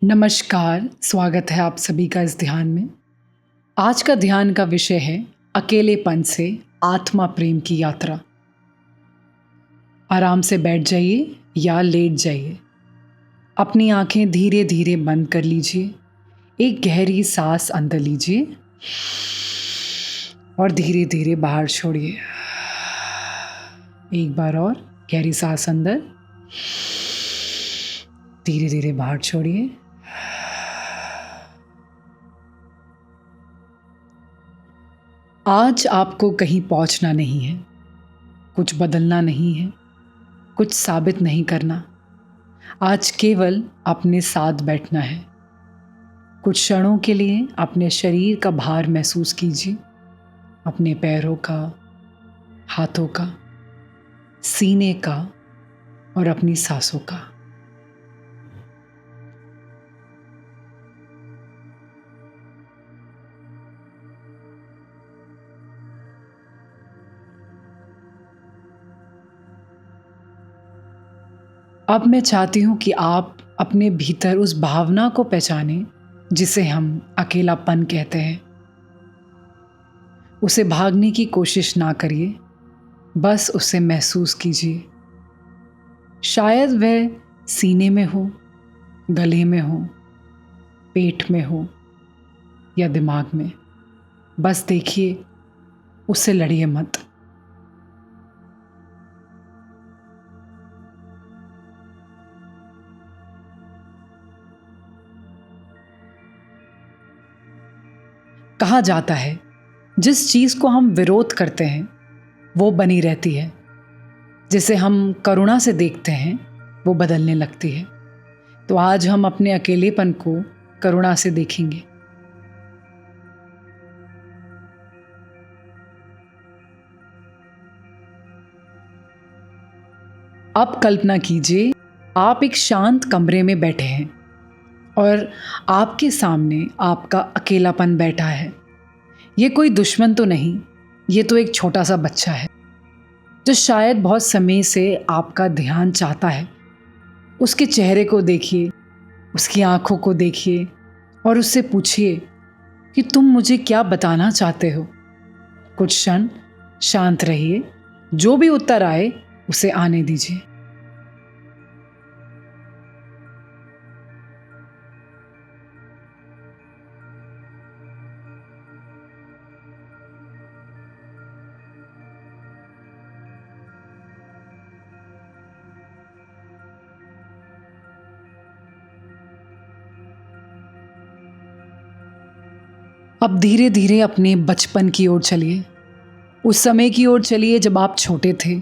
नमस्कार, स्वागत है आप सभी का इस ध्यान में। आज का ध्यान का विषय है अकेलेपन से आत्मा प्रेम की यात्रा। आराम से बैठ जाइए या लेट जाइए। अपनी आंखें धीरे धीरे बंद कर लीजिए। एक गहरी सांस अंदर लीजिए और धीरे धीरे बाहर छोड़िए। एक बार और गहरी सांस अंदर, धीरे धीरे बाहर छोड़िए। आज आपको कहीं पहुंचना नहीं है, कुछ बदलना नहीं है, कुछ साबित नहीं करना। आज केवल अपने साथ बैठना है। कुछ क्षणों के लिए अपने शरीर का भार महसूस कीजिए, अपने पैरों का, हाथों का, सीने का और अपनी सांसों का। अब मैं चाहती हूँ कि आप अपने भीतर उस भावना को पहचानें जिसे हम अकेलापन कहते हैं। उसे भागने की कोशिश ना करिए, बस उसे महसूस कीजिए। शायद वह सीने में हो, गले में हो, पेट में हो या दिमाग में। बस देखिए, उससे लड़िए मत। कहा जाता है, जिस चीज को हम विरोध करते हैं वो बनी रहती है। जिसे हम करुणा से देखते हैं वो बदलने लगती है। तो आज हम अपने अकेलेपन को करुणा से देखेंगे। अब कल्पना कीजिए, आप एक शांत कमरे में बैठे हैं और आपके सामने आपका अकेलापन बैठा है। ये कोई दुश्मन तो नहीं, ये तो एक छोटा सा बच्चा है जो शायद बहुत समय से आपका ध्यान चाहता है। उसके चेहरे को देखिए, उसकी आंखों को देखिए और उससे पूछिए कि तुम मुझे क्या बताना चाहते हो। कुछ क्षण शांत रहिए, जो भी उत्तर आए उसे आने दीजिए। अब धीरे धीरे अपने बचपन की ओर चलिए। उस समय की ओर चलिए जब आप छोटे थे।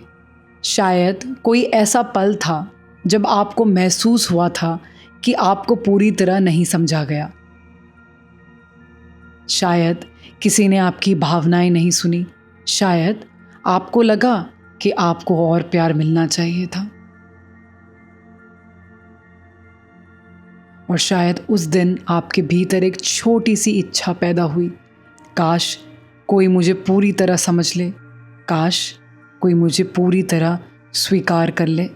शायद कोई ऐसा पल था जब आपको महसूस हुआ था कि आपको पूरी तरह नहीं समझा गया। शायद किसी ने आपकी भावनाएं नहीं सुनी। शायद आपको लगा कि आपको और प्यार मिलना चाहिए था। और शायद उस दिन आपके भीतर एक छोटी सी इच्छा पैदा हुई, काश कोई मुझे पूरी तरह समझ ले, काश कोई मुझे पूरी तरह स्वीकार कर ले।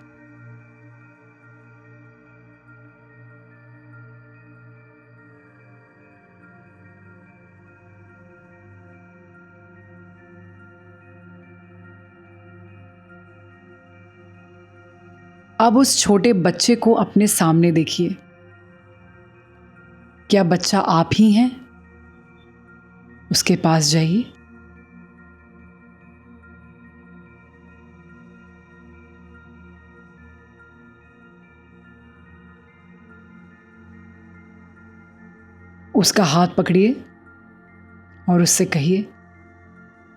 अब उस छोटे बच्चे को अपने सामने देखिए। क्या बच्चा आप ही हैं? उसके पास जाइए। उसका हाथ पकड़िए और उससे कहिए,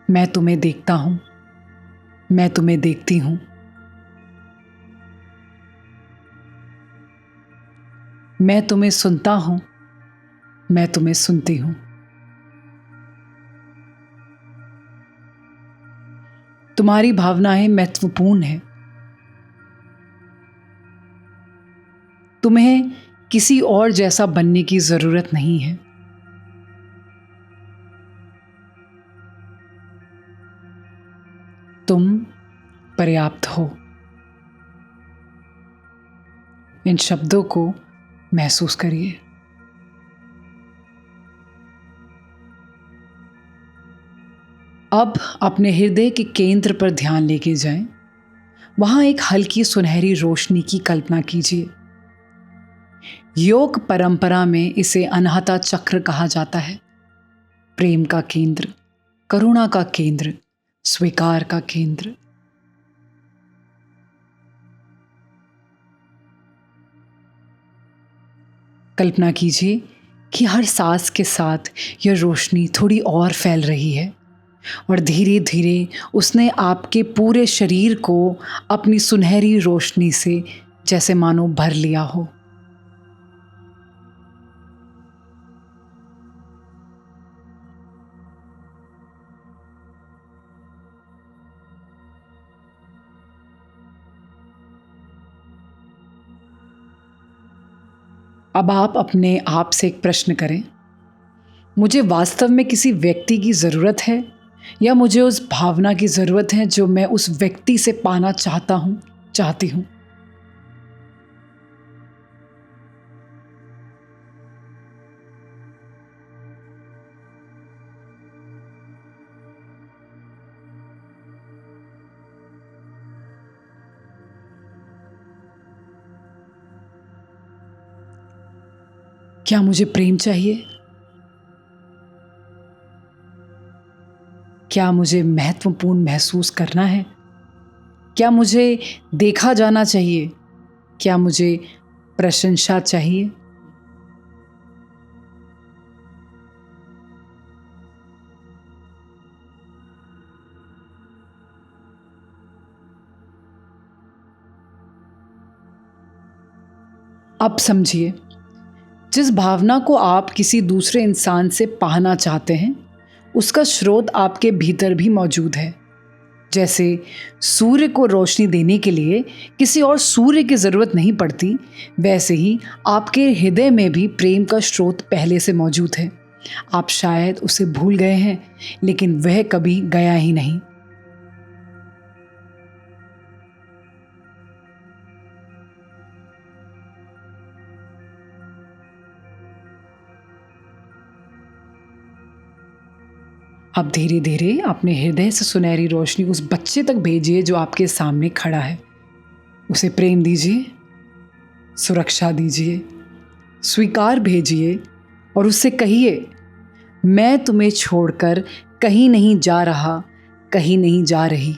मैं तुम्हें देखता हूं, मैं तुम्हें देखती हूं। मैं तुम्हें सुनता हूं, मैं तुम्हें सुनती हूं। तुम्हारी भावनाएं महत्वपूर्ण हैं। तुम्हें किसी और जैसा बनने की जरूरत नहीं है। तुम पर्याप्त हो। इन शब्दों को महसूस करिए। अब अपने हृदय के केंद्र पर ध्यान लेके जाएं। वहां एक हल्की सुनहरी रोशनी की कल्पना कीजिए। योग परंपरा में इसे अनाहता चक्र कहा जाता है। प्रेम का केंद्र, करुणा का केंद्र, स्वीकार का केंद्र। कल्पना कीजिए कि हर सांस के साथ यह रोशनी थोड़ी और फैल रही है और धीरे धीरे उसने आपके पूरे शरीर को अपनी सुनहरी रोशनी से जैसे मानो भर लिया हो। अब आप अपने आप से एक प्रश्न करें, मुझे वास्तव में किसी व्यक्ति की ज़रूरत है या मुझे उस भावना की ज़रूरत है जो मैं उस व्यक्ति से पाना चाहता हूँ, चाहती हूँ। क्या मुझे प्रेम चाहिए? क्या मुझे महत्वपूर्ण महसूस करना है? क्या मुझे देखा जाना चाहिए? क्या मुझे प्रशंसा चाहिए? अब समझिए, जिस भावना को आप किसी दूसरे इंसान से पाना चाहते हैं, उसका स्रोत आपके भीतर भी मौजूद है। जैसे सूर्य को रोशनी देने के लिए किसी और सूर्य की ज़रूरत नहीं पड़ती, वैसे ही आपके हृदय में भी प्रेम का स्रोत पहले से मौजूद है। आप शायद उसे भूल गए हैं, लेकिन वह कभी गया ही नहीं। अब धीरे धीरे अपने हृदय से सुनहरी रोशनी उस बच्चे तक भेजिए जो आपके सामने खड़ा है। उसे प्रेम दीजिए, सुरक्षा दीजिए, स्वीकार भेजिए और उससे कहिए, मैं तुम्हें छोड़कर कहीं नहीं जा रहा, कहीं नहीं जा रही।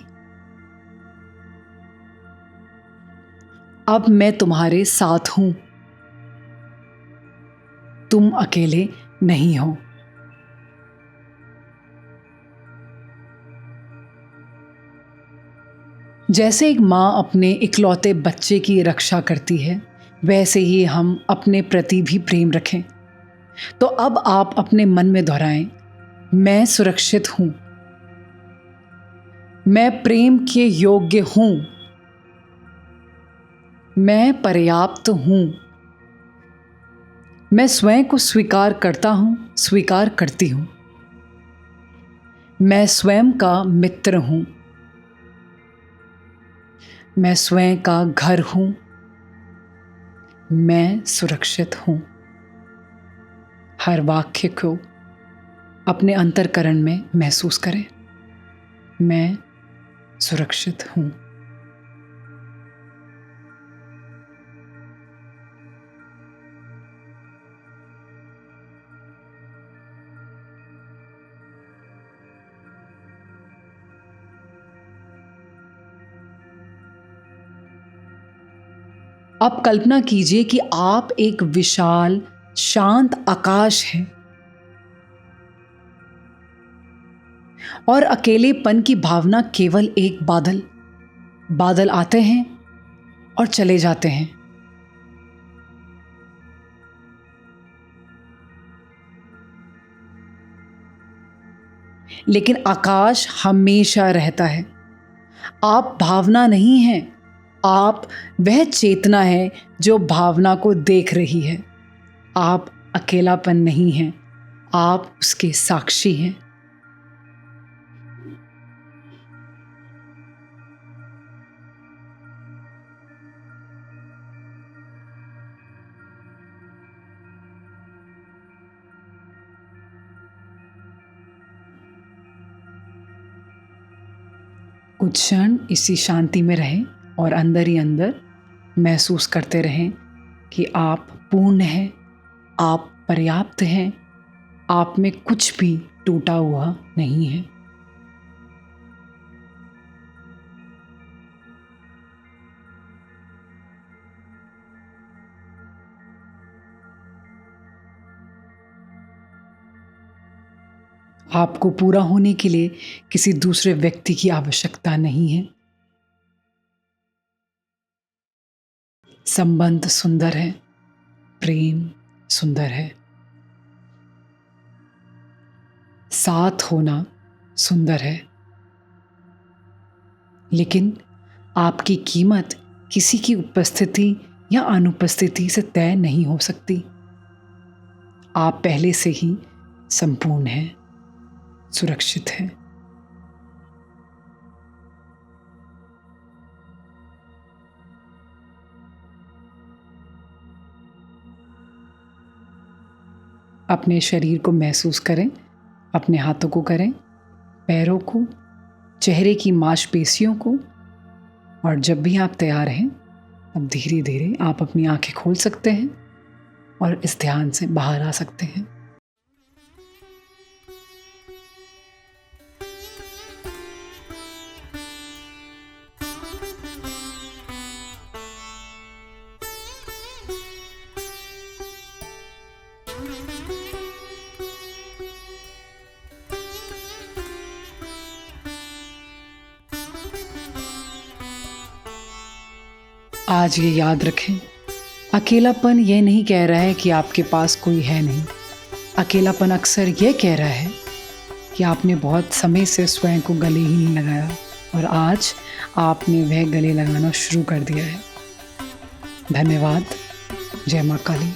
अब मैं तुम्हारे साथ हूं, तुम अकेले नहीं हो। जैसे एक माँ अपने इकलौते बच्चे की रक्षा करती है, वैसे ही हम अपने प्रति भी प्रेम रखें। तो अब आप अपने मन में दोहराएं, मैं सुरक्षित हूं, मैं प्रेम के योग्य हूं, मैं पर्याप्त हूं, मैं स्वयं को स्वीकार करता हूं, स्वीकार करती हूं, मैं स्वयं का मित्र हूं, मैं स्वयं का घर हूं, मैं सुरक्षित हूं। हर वाक्य को अपने अंतर्करण में महसूस करें, मैं सुरक्षित हूं। अब कल्पना कीजिए कि आप एक विशाल शांत आकाश हैं और अकेलेपन की भावना केवल एक बादल। बादल आते हैं और चले जाते हैं, लेकिन आकाश हमेशा रहता है। आप भावना नहीं हैं, आप वह चेतना है जो भावना को देख रही है। आप अकेलापन नहीं हैं, आप उसके साक्षी हैं। कुछ क्षण इसी शांति में रहें और अंदर ही अंदर महसूस करते रहें कि आप पूर्ण हैं, आप पर्याप्त हैं, आप में कुछ भी टूटा हुआ नहीं है। आपको पूरा होने के लिए किसी दूसरे व्यक्ति की आवश्यकता नहीं है। संबंध सुंदर है, प्रेम सुंदर है, साथ होना सुंदर है, लेकिन आपकी कीमत किसी की उपस्थिति या अनुपस्थिति से तय नहीं हो सकती। आप पहले से ही संपूर्ण हैं, सुरक्षित हैं। अपने शरीर को महसूस करें, अपने हाथों को करें, पैरों को, चेहरे की मांसपेशियों को, और जब भी आप तैयार हैं तब धीरे धीरे आप अपनी आंखें खोल सकते हैं और इस ध्यान से बाहर आ सकते हैं। आज ये याद रखें, अकेलापन ये नहीं कह रहा है कि आपके पास कोई है नहीं। अकेलापन अक्सर ये कह रहा है कि आपने बहुत समय से स्वयं को गले ही नहीं लगाया और आज आपने वह गले लगाना शुरू कर दिया है। धन्यवाद। जय माँ काली।